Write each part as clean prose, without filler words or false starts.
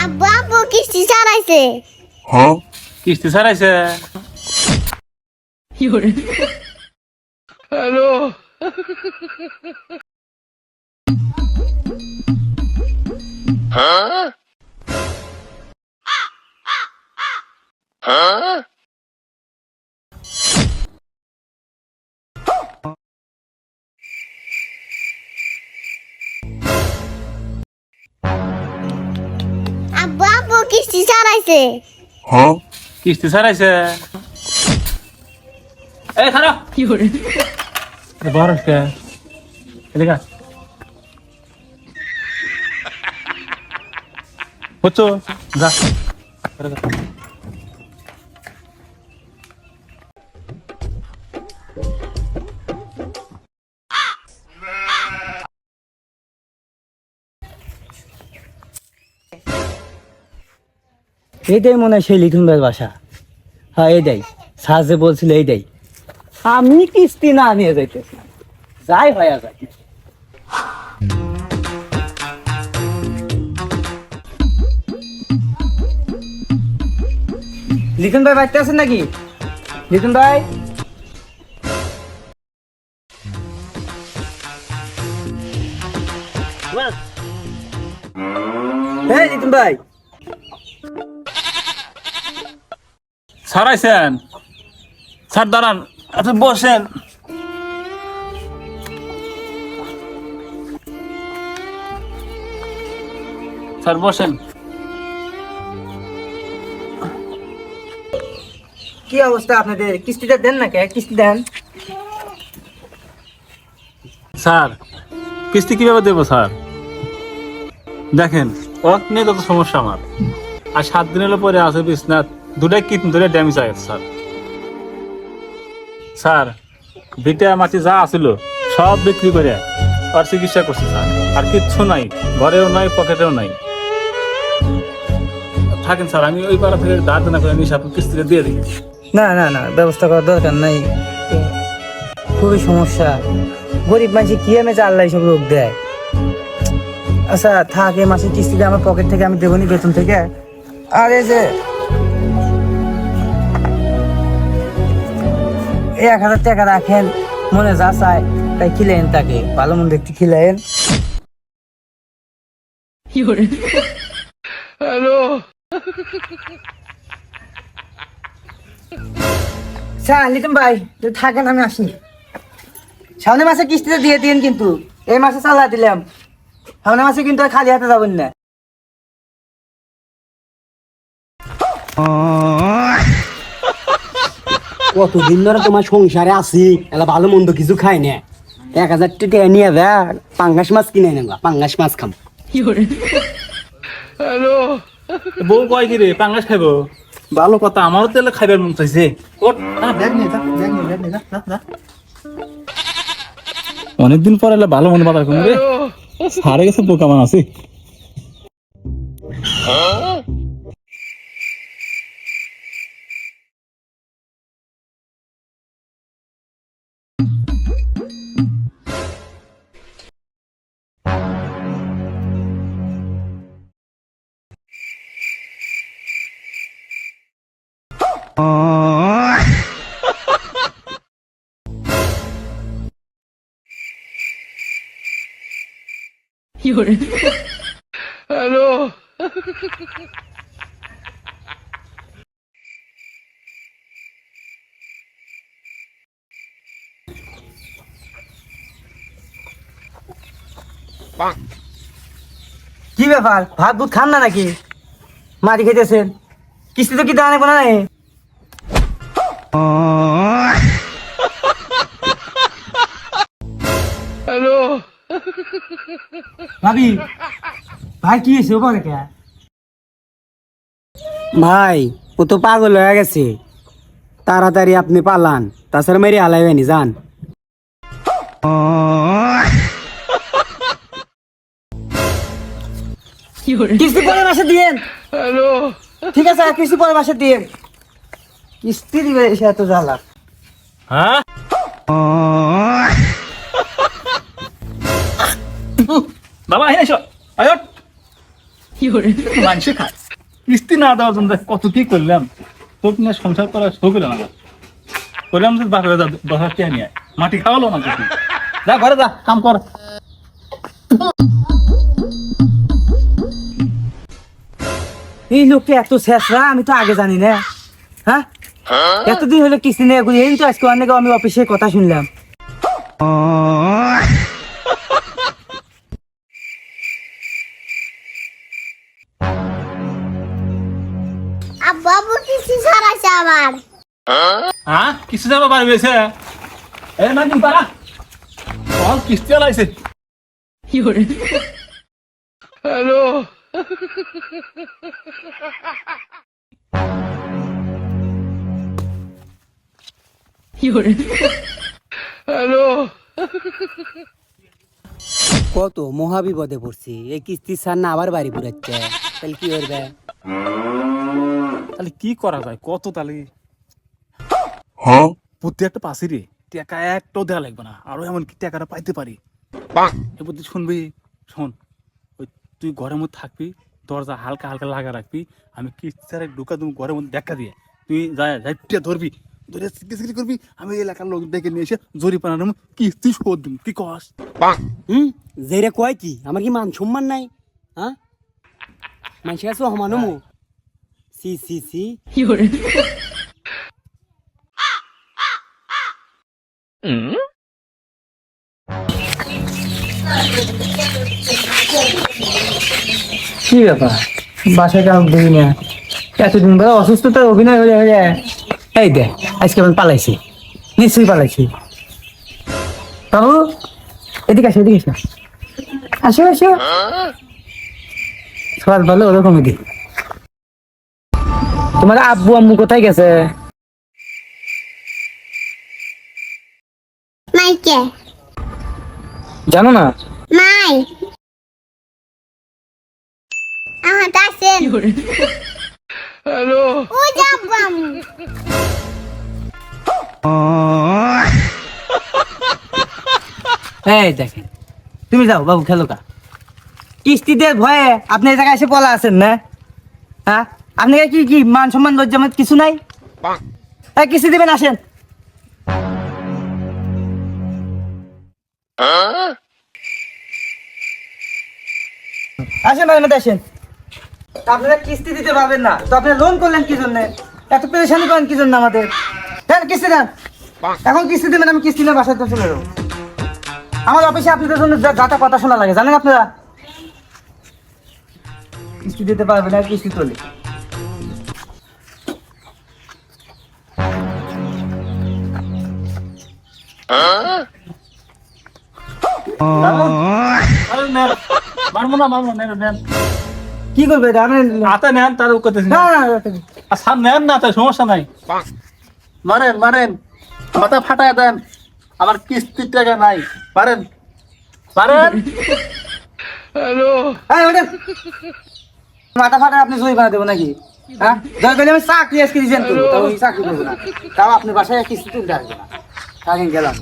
আব্বু আব্বু কিস্তি ছাড়াইছে। হ্যাঁ কিস্তি ছাড়াইছে। হ্যালো আব্বু আব্বু কিস্তি ছাড়াইছে। হ্যাঁ কিস্তি ছাড়াইছে। এই খারাপ কি করে বরস কে এদিকে হচ্ছো যা এটাই মনে হয় সেই লিটন ভাইয়ের বাসা। হ্যাঁ এটাই স্যার যে বলছিল এইটাই। আমি কিস্তি না নিয়ে যাইতেছি, যাই হয়ে যায়। লিটন ভাই বাড়িতে আছেন নাকি? লিটন ভাই, হ্যাঁ লিটন ভাই। ছাড়াইছেন স্যার দাঁড়ান আপনি বসেন। স্যার বসেন। কি অবস্থা আপনাদের? কিস্তিটা দেন না কে? কিস্তি দেন। স্যার কিস্তি কিভাবে দেবো স্যার? দেখেন ওয়াক নিয়ে কত সমস্যা আমার, আর 7 দিন হলো পরে আছে বিছনাথ, দুটাই কিডনি ধরে ড্যামেজ হয়ে গেছে স্যার। স্যার ভিটা মাটি যা আছিল সব বিক্রি করে আর চিকিৎসা করছে স্যার, আর কিচ্ছু নাই, ঘরেও নাই পকেটেও নাই। থাকেন স্যার, আমি ওই পাড়া থেকে দাঁড় দানা করে নিয়ে আপনার কিস্তিটা দিয়ে দিই। না না না, ব্যবস্থা করার দরকার নাই। খুবই সমস্যা, গরিব মানুষ কি আমি যে আল্লাহ সব রোগ দেয়। আচ্ছা থাক, এই মাসে কিস্তিটা আমার পকেট থেকে আমি দেবনি, বেতন থেকে। আর এই যে 1000 টাকা রাখেন, মনে যা চায় তাই খিলেন, তাকে ভালো মন্দ একটু খিলেন। হ্যালো লিটন ভাই তুই থাকেন, আমি আসি। সামনের মাসে কিস্তিটা দিয়ে দিন, কিন্তু এই মাসে চালা দিলাম, সামনের মাসে কিন্তু আর খালি হাতে যাবেন না। কতদিন ধরে তোমার সংসারে আছি, এলা ভালো মন্দ কিছু খাই না। 1000 টাকা নিয়ে যা পাঙ্গাস মাছ কিনে নেবা, পাঙ্গাস মাছ খাম। হ্যালো বউ কয় কি রে পাঙ্গাস খাইবো? ভালো কথা, আমারও তেলে খাইবার মন চাইছে। অনেকদিন পর এলে ভালো মনে বাজার করবো রে, সারে গেছে পোকা মান আছে। হ্যালো কি ব্যাপার, ভাত ভুত খান না নাকি? মাটি খেতেছেন, কিস্তি তো কি দাঁড়ানে কোনো নাই? হ্যালো ভাবি ভাই কি হয়েছে? ওপরে কে? ভাই ও তো পাগল হয়ে গেছে, তাড়াতাড়ি আপনি পালান, তাছাড়া মেরে হালাইবেনি যান। কিস্তি পরের মাসে দিয়েন। হ্যালো ঠিক আছে, আর কিস্তি পরের মাসে দিয়েন। কিস্তি দিবে এসে এত জ্বালা। হ্যাঁ বাবা এসো আয়। মানুষে খায় কিস্তি না দেওয়ার জন্য কত কি করলাম, তোকে নিয়ে সংসার করা শুরু করলাম আমার, করলাম যে বাপের দশার কে নিয়ে মাটি খাওয়ালো না কিছু। যা ঘরে যা, কাম কর। এই লোকটা এত শেষরা, আমি তো আগে জানি না। হ্যাঁ, এতদিন হলো কিস্তি নিয়ে ঘুরি, এই তো আজকে অনেক আমি অফিসে কথা শুনলাম। আব্বু আব্বু কিস্তি ছাড়াইছে আমার। হ্যাঁ, কিস্তি যাবো বাড়ি গেছে, এ না দিন পারা কিস্তি লাইছে। Hello. Hello. কত মহাবিপদে পড়ছি, এই কিস্তির সার না আবার বাড়ি পুরাচ্ছে, তাহলে কি করবে? তাহলে কি করা যায় কত, তাহলে বুদ্ধি একটা পাশি রে, টাকা একটাও দেওয়া লাগবে না, আরো এমনকি টাকাটা পাইতে পারি। এ বুদ্ধি শুনবি, শোন, ওই তুই ঘরের মধ্যে থাকবি, দরজা হালকা হালকা লাগা রাখবি, আমি কিস্তি ঢুকা তুমি ঘরের মধ্যে দেখা দিয়ে তুই যাই ধরবি, ধরে সিকিসিকি করবি, আমি এলাকার লোক ডেকে নিয়ে এসে জরিপানা নেব, কিস্তি শোধ দিন, কি কস? যেরে কয় কি, আমার কি মান সম্মান নাই? হ্যাঁ, মানুষের কাছে সমানো মো। সি সি সি, কি ব্যাপার, বাসায় কাউকে দেখি না, এতদিন ধরে অসুস্থতার অভিনয় হয়ে হয়ে। এই দে, আজকে আমি পালাইছি, নিশ্চয়ই পালাইছি। বাবু এদিকে আসো, এদিকে আসো, আসো আসো। সকাল ভালো ওরকমই দি। তোমার আব্বু আম্মু কোথায় গেছে? মাইকে জানো না? মাই আমার দাসেন। Hello. ও যাবো আমি। এই দেখেন, তুমি যাও বাবু, খেলো কা। কিস্তিদের ভয়ে আপনি এই জায়গায় এসে পলা আছেন না? হ্যাঁ, আপনাকে কি কি মান সম্মান লজ্জা মত কিছু নাই? এই কিস্তি দিবেন, আসেন। আসেন বাড়ির মধ্যে আসেন। আপনারা কিস্তি দিতে পারবেন না তো আপনারা লোন করলেন কি জন্য? এত পেরেশানি করেন কি জন্য আমাদের? হ্যাঁ, কিস্তি দেন। এখন কিস্তি দেবেন, আমি কিস্তি নিয়ে বাসায় চলে যাবো। আমার অফিসে আপনাদের জন্য যাতা কথা শোনা লাগে, জানেন আপনারা? কিস্তি দিতে পারবেন না, কিস্তি তোলে। মারবো না, নেন কি করবে এটা? হাতে নেন, তার করতেছি না না, না, আচ্ছা নেন না, তাই সমস্যা নাই, মারেন মারেন, মাথা ফাটায় দেন, আমার কিস্তির টাকা নাই, মারেন মারেন। Hello. এই ওঠেন। মাথা ফাটা আপনি সই বানা দেবো নাকি? হ্যাঁ, দরকার হলে আমি চাকরি আজকে রিজাইন করবো, তাও আমি চাকরি করবো না, তাও আপনি বাসায় কিস্তি তুলতে আসবে না। থাকেন, গেলাম।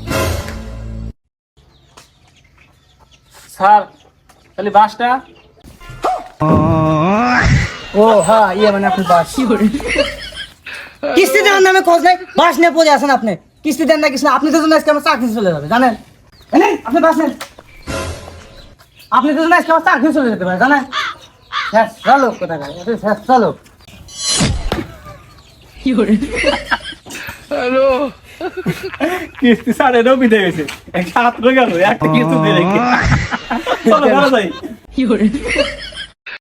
স্যার তাহলে বাসটা। ও হ্যাঁ, ইয়ে মানে আপনি বাস কিস্তি দেওয়ার নামে খোঁজ নেই, বাস নিয়ে পড়ে আসেন আপনি। কিস্তি দেন না কিছু না, আপনি তো জন্য আজকে আমার চাকরি চলে যাবে, জানেন? এই, আপনি বাস নেন, আপনি তো জন্য আজকে আমার চাকরি চলে যেতে পারে, জানেন? হ্যাঁ, চলো কোথায় চলো। Hello. কিস্তি স্যার এটাও বিদে গেছে, একটা হাত রয়ে গেল, একটা কিস্তি দিয়ে রেখে চলো ঘরে যাই।